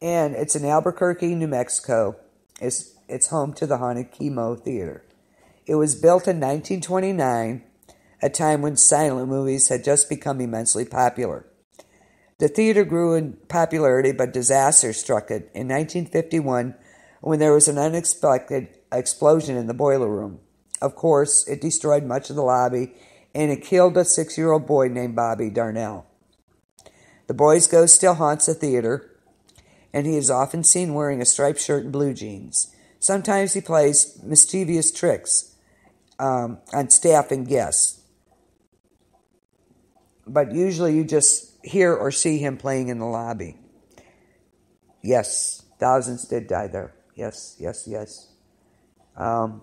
And it's in Albuquerque, New Mexico. It's home to the Haunted Chemo Theater. It was built in 1929, a time when silent movies had just become immensely popular. The theater grew in popularity, but disaster struck it in 1951 when there was an unexpected explosion in the boiler room. Of course, it destroyed much of the lobby, and it killed a 6-year-old boy named Bobby Darnell. The boy's ghost still haunts the theater, and he is often seen wearing a striped shirt and blue jeans. Sometimes he plays mischievous tricks on staff and guests, but usually you just hear or see him playing in the lobby. Yes, thousands did die there. Yes, yes, yes. The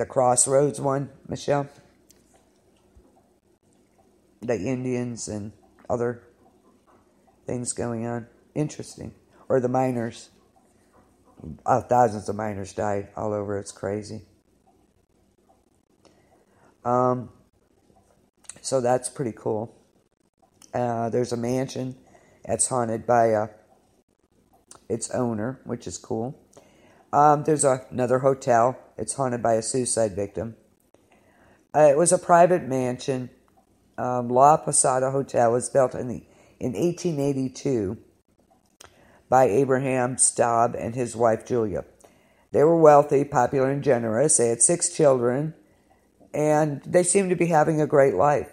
Crossroads one, Michelle? The Indians and other things going on. Interesting. Or the miners. Oh, thousands of miners died all over. It's crazy. So that's pretty cool. There's a mansion that's haunted by its owner, which is cool. There's another hotel. It's haunted by a suicide victim. It was a private mansion. La Posada Hotel was built in 1882 by Abraham Staub and his wife Julia. They were wealthy, popular, and generous. They had 6 children, and they seemed to be having a great life.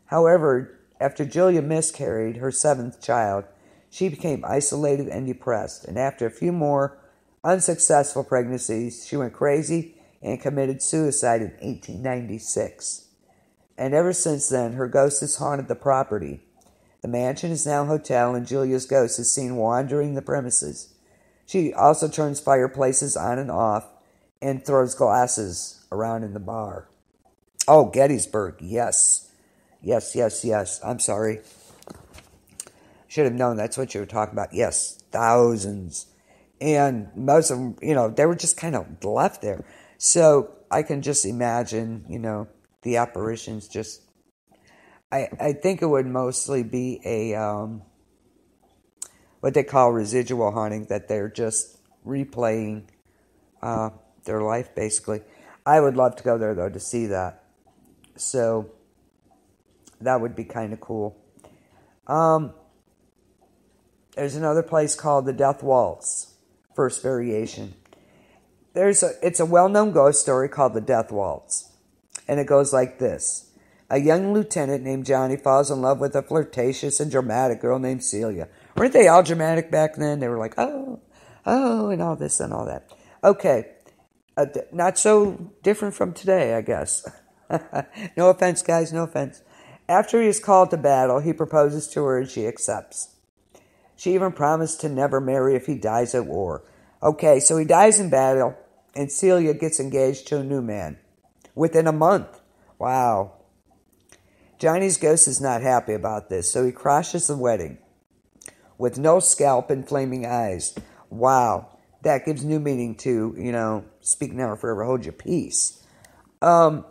However, after Julia miscarried her 7th child, she became isolated and depressed, and after a few more unsuccessful pregnancies, she went crazy and committed suicide in 1896. And ever since then, her ghost has haunted the property. The mansion is now a hotel, and Julia's ghost is seen wandering the premises. She also turns fireplaces on and off and throws glasses around in the bar. Oh, Gettysburg, yes. Yes, yes, yes. I'm sorry. Should have known that's what you were talking about. Yes, thousands. And most of them, they were just kind of left there. So I can just imagine, the apparitions just... I think it would mostly be a, what they call residual haunting, that they're just replaying their life, basically. I would love to go there, though, to see that. So that would be kind of cool. There's another place called the Death Waltz, first variation. It's a well-known ghost story called the Death Waltz. And it goes like this. A young lieutenant named Johnny falls in love with a flirtatious and dramatic girl named Celia. Weren't they all dramatic back then? They were like, oh, and all this and all that. Okay. Not so different from today, I guess. No offense, guys, no offense. After he is called to battle, he proposes to her and she accepts. She even promised to never marry if he dies at war. Okay, so he dies in battle, and Celia gets engaged to a new man within a month. Wow. Johnny's ghost is not happy about this, so he crashes the wedding with no scalp and flaming eyes. Wow. That gives new meaning to, speak now or forever hold your peace. And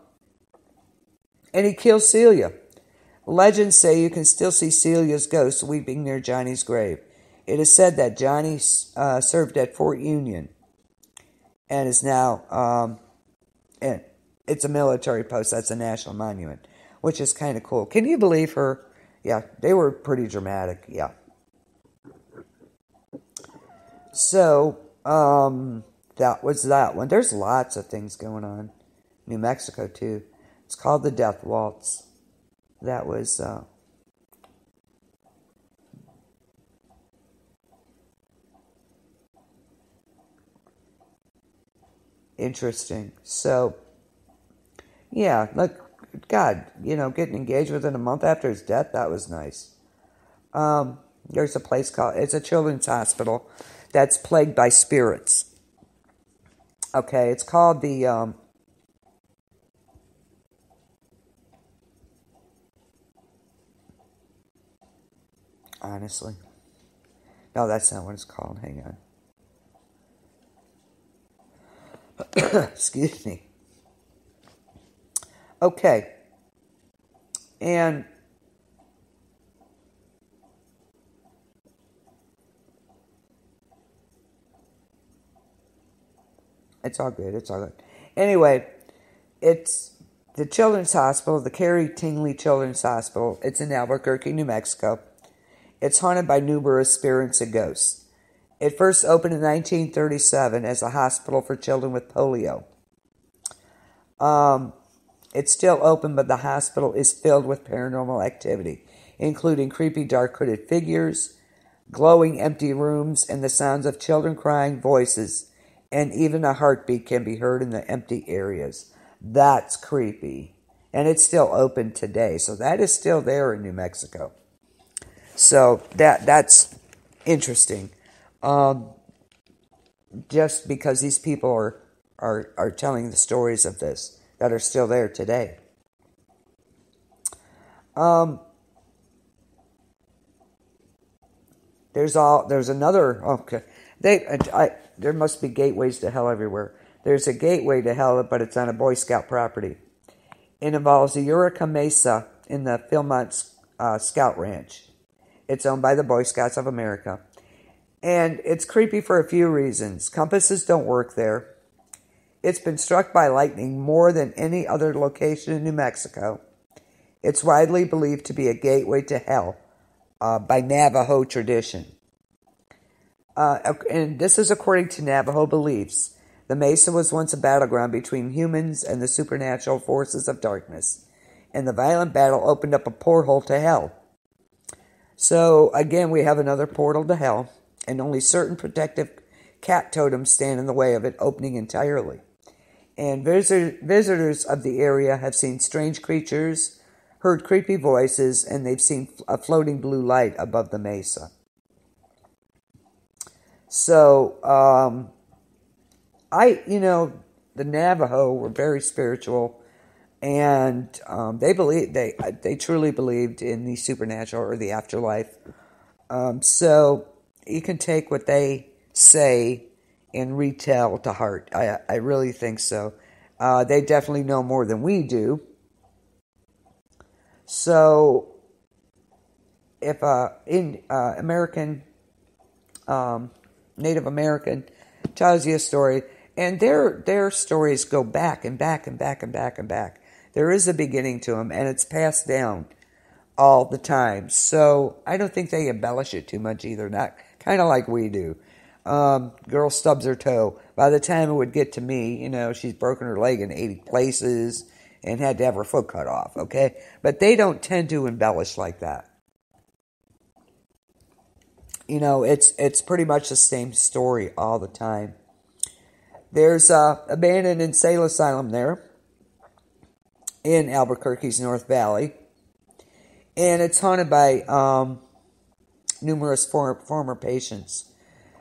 he kills Celia. Legends say you can still see Celia's ghost weeping near Johnny's grave. It is said that Johnny served at Fort Union and is now, and it's a military post. That's a national monument, which is kind of cool. Can you believe her? Yeah, they were pretty dramatic. Yeah. So, that was that one. There's lots of things going on. New Mexico, too. It's called the Death Waltz. That was, interesting. So, yeah, look, God, getting engaged within a month after his death, that was nice. There's a place it's a children's hospital that's plagued by spirits. Okay, it's called the, honestly. No, that's not what it's called. Hang on. Excuse me. Okay. And It's all good. It's all good. Anyway, it's the Children's Hospital, the Carrie Tingley Children's Hospital. It's in Albuquerque, New Mexico. It's haunted by numerous spirits and ghosts. It first opened in 1937 as a hospital for children with polio. It's still open, but the hospital is filled with paranormal activity, including creepy dark hooded figures, glowing empty rooms, and the sounds of children crying, voices, and even a heartbeat can be heard in the empty areas. That's creepy. And it's still open today, so that is still there in New Mexico. So that's interesting. Just because these people are telling the stories of this that are still there today. There's another. Okay, there must be gateways to hell everywhere. There's a gateway to hell, but it's on a Boy Scout property. It involves the Eureka Mesa in the Philmont Scout Ranch. It's owned by the Boy Scouts of America. And it's creepy for a few reasons. Compasses don't work there. It's been struck by lightning more than any other location in New Mexico. It's widely believed to be a gateway to hell by Navajo tradition. And this is according to Navajo beliefs. The mesa was once a battleground between humans and the supernatural forces of darkness. And the violent battle opened up a portal to hell. So, again, we have another portal to hell. And only certain protective cat totems stand in the way of it opening entirely. And visitors of the area have seen strange creatures, heard creepy voices, and they've seen a floating blue light above the mesa. So, the Navajo were very spiritual, and they truly believed in the supernatural or the afterlife. So you can take what they say and retell to heart. I really think so. They definitely know more than we do. So, if Native American tells you a story, and their stories go back and back and back and back and back. There is a beginning to them, and it's passed down all the time. So I don't think they embellish it too much either. Not kind of like we do. Girl stubs her toe. By the time it would get to me, she's broken her leg in 80 places and had to have her foot cut off, okay? But they don't tend to embellish like that. It's pretty much the same story all the time. There's a abandoned insane asylum there in Albuquerque's North Valley. And it's haunted by numerous former patients.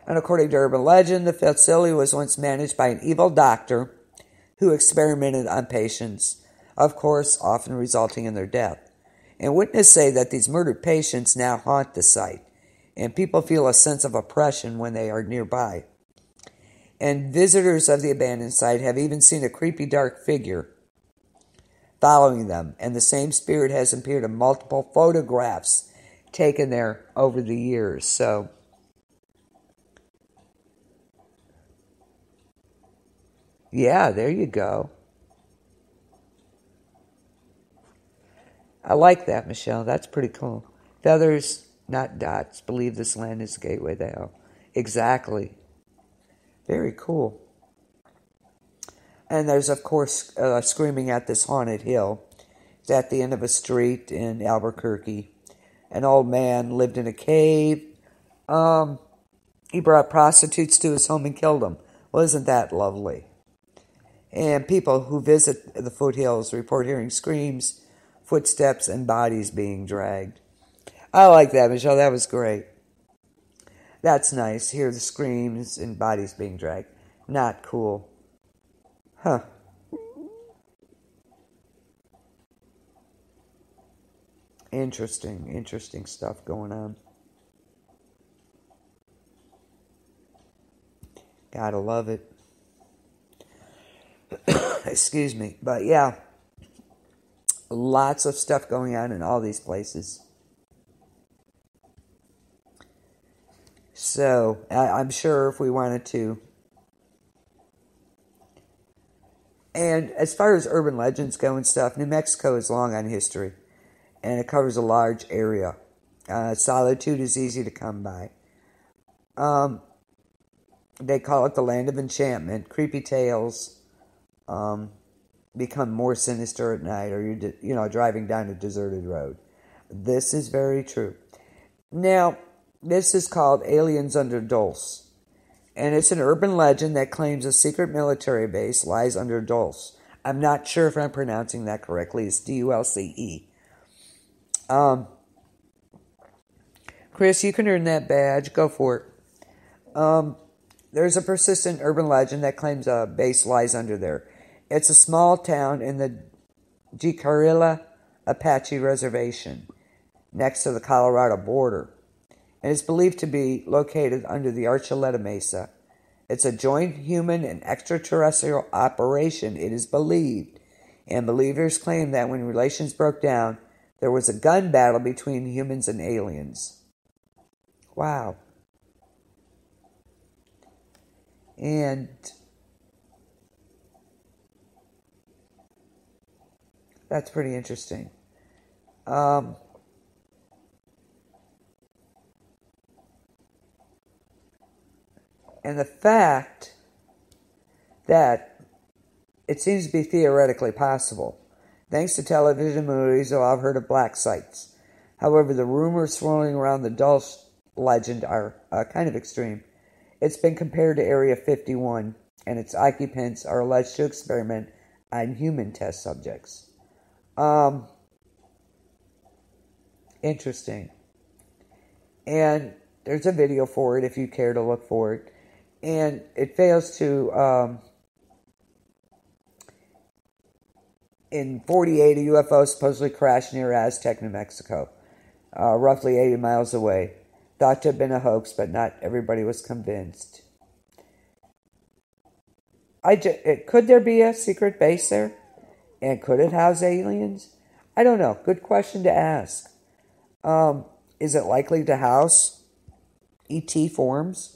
And according to urban legend, the facility was once managed by an evil doctor who experimented on patients, of course, often resulting in their death. And witnesses say that these murdered patients now haunt the site, and people feel a sense of oppression when they are nearby. And visitors of the abandoned site have even seen a creepy dark figure following them, and the same spirit has appeared in multiple photographs taken there over the years. So, yeah, there you go. I like that, Michelle. That's pretty cool. Feathers, not dots. Believe this land is the gateway to hell. Exactly. Very cool. And there's, of course, screaming at this haunted hill. It's at the end of a street in Albuquerque. An old man lived in a cave. He brought prostitutes to his home and killed them. Well, isn't that lovely? And people who visit the foothills report hearing screams, footsteps, and bodies being dragged. I like that, Michelle. That was great. That's nice. Hear the screams and bodies being dragged. Not cool. Huh. Interesting stuff going on. Gotta love it. Excuse me. But yeah, lots of stuff going on in all these places. So, I'm sure if we wanted to And as far as urban legends go and stuff, New Mexico is long on history, and it covers a large area. Solitude is easy to come by. They call it the land of enchantment. Creepy tales become more sinister at night, or you're driving down a deserted road. This is very true. Now, this is called Aliens Under Dulce, and it's an urban legend that claims a secret military base lies under Dulce. I'm not sure if I'm pronouncing that correctly. It's Dulce. Chris, you can earn that badge. Go for it. There's a persistent urban legend that claims a base lies under there. It's a small town in the Jicarilla Apache Reservation, next to the Colorado border, and is believed to be located under the Archuleta Mesa. It's a joint human and extraterrestrial operation, it is believed, and believers claim that when relations broke down, there was a gun battle between humans and aliens. Wow. And that's pretty interesting. And the fact that it seems to be theoretically possible. Thanks to television movies, I've heard of black sites. However, the rumors swirling around the Dulce legend are kind of extreme. It's been compared to Area 51, and its occupants are alleged to experiment on human test subjects. Interesting. And there's a video for it if you care to look for it. And it fails to... in 48, a UFO supposedly crashed near Aztec, New Mexico, roughly 80 miles away. Thought to have been a hoax, but not everybody was convinced. Could there be a secret base there? And could it house aliens? I don't know. Good question to ask. Is it likely to house ET forms?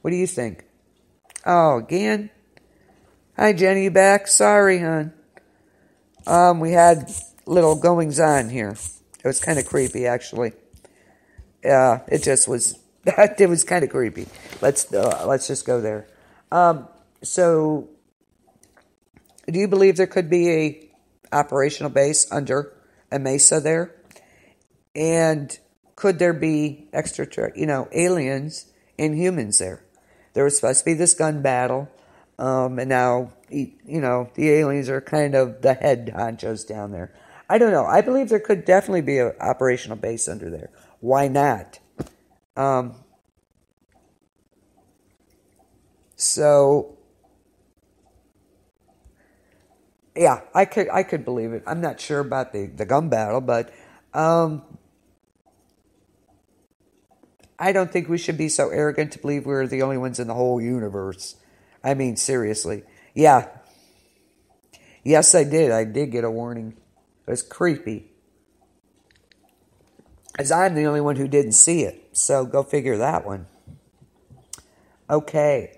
What do you think? Oh, again? Hi, Jenny, you back? Sorry, hon. We had little goings on here. It was kind of creepy, actually. It just was. It was kind of creepy. Let's just go there. So, do you believe there could be a operational base under a mesa there? And could there be aliens and humans there? There was supposed to be this gun battle, and now the aliens are kind of the head honchos down there. I don't know. I believe there could definitely be an operational base under there. Why not? So, yeah, I could believe it. I'm not sure about the gun battle, but I don't think we should be so arrogant to believe we're the only ones in the whole universe. I mean, seriously. Yeah. Yes, I did. I did get a warning. It was creepy. As I'm the only one who didn't see it. So go figure that one. Okay.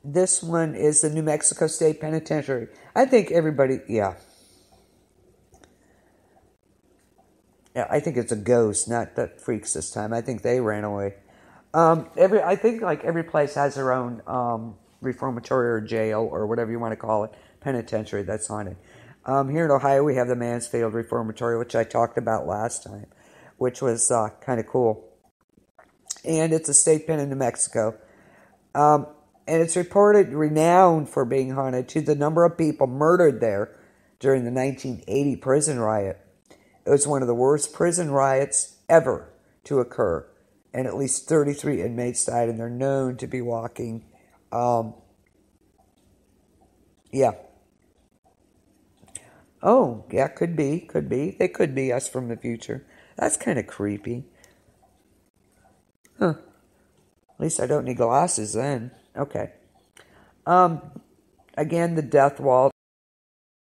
This one is the New Mexico State Penitentiary. I think everybody, yeah. Yeah, I think it's a ghost, not the freaks this time. I think they ran away. I think like every place has their own reformatory or jail or whatever you want to call it, penitentiary that's haunted. Here in Ohio, we have the Mansfield Reformatory, which I talked about last time, which was kind of cool. And it's a state pen in New Mexico. And it's reported renowned for being haunted to the number of people murdered there during the 1980 prison riot. It was one of the worst prison riots ever to occur. And at least 33 inmates died, and they're known to be walking. Yeah. Oh, yeah, could be. They could be us from the future. That's kind of creepy. Huh. At least I don't need glasses then. Okay. Again, the death wall